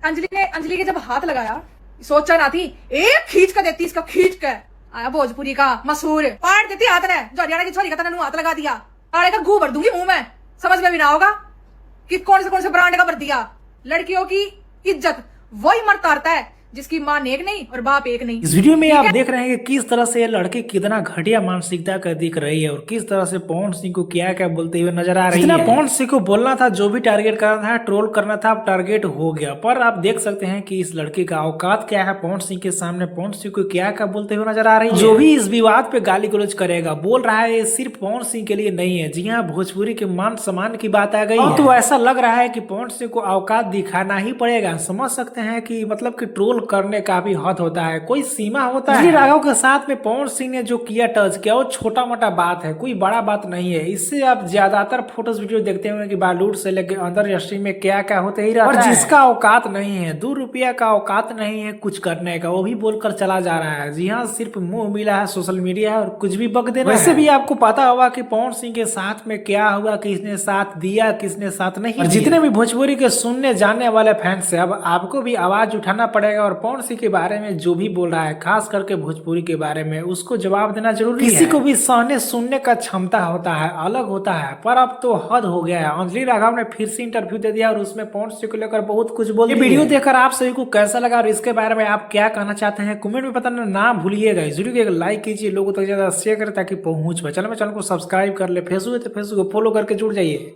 अंजलि के जब हाथ लगाया, सोचा ना थी एक खींच कर देती, इसका खींच कर आया भोजपुरी का मशहूर पाड़ देती हाथ ने, जो हरियाणा की छोरी का तनु हाथ लगा दिया, पाड़े का गू भर दूंगी मुंह में। समझ में भी ना होगा कि कौन से ब्रांड का भर दिया। लड़कियों की इज्जत वही मर्द तारता है जिसकी मां नेक नहीं और बाप एक नहीं। इस वीडियो में आप देख रहे हैं कि किस तरह से ये लड़की कितना घटिया मानसिकता का दिख रही है और किस तरह से पवन सिंह को क्या क्या बोलते हुए नजर आ रही है। जितना पवन सिंह को बोलना था, जो भी टारगेट करना था, ट्रोल करना था, अब टारगेट हो गया। पर आप देख सकते हैं कि इस लड़की का औकात क्या है पवन सिंह के सामने, पवन सिंह को क्या क्या बोलते हुए नजर आ रही है। जो भी इस विवाद पे गाली गलौज करेगा, बोल रहा है ये सिर्फ पवन सिंह के लिए नहीं है। जी हाँ, भोजपुरी के मान सम्मान की बात आ गई है। तो ऐसा लग रहा है कि पवन सिंह को औकात दिखाना ही पड़ेगा। समझ सकते हैं कि मतलब कि ट्रोल करने का भी हद होता है, कोई सीमा होता है। राघव के साथ में पवन सिंह ने जो किया, टच किया, वो छोटा मोटा बात है, कोई बड़ा बात नहीं है। इससे आप ज्यादातर फोटोज वीडियो देखते होंगे कि बॉलीवुड से लेकर अंदर इंडस्ट्री में क्या क्या होते ही रहता है। और जिसका औकात नहीं है, 2 रुपया का औकात नहीं है कुछ करने का, वो भी बोलकर चला जा रहा है। जी हाँ, सिर्फ मुंह मिला है, सोशल मीडिया है और कुछ भी बक देना। वैसे भी आपको पता होगा कि पवन सिंह के साथ में क्या हुआ, किसने साथ दिया, किसने साथ नहीं। जितने भी भोजपुरी के सुनने जाने वाले फैंस है, अब आपको भी आवाज उठाना पड़ेगा और पवन सिंह के बारे में जो भी बोल रहा है, खास करके भोजपुरी के बारे में, उसको जवाब देना जरूरी है। किसी को भी सहने सुनने का क्षमता होता है, अलग होता है, पर अब तो हद हो गया है। अंजलि राघव ने फिर से इंटरव्यू दे दिया और उसमें पवन सिंह को लेकर बहुत कुछ बोल दिया। वीडियो देखकर आप सभी को कैसा लगा और इसके बारे में आप क्या कहना चाहते हैं, कमेंट में बताना ना भूलिएगा। इस वीडियो को एक लाइक कीजिए, लोगों तक ज्यादा शेयर करें ताकि पहुंच पाए। चैनल को सब्सक्राइब कर ले, फेसबुक है तो फेसबुक को फॉलो करके जुड़ जाइए।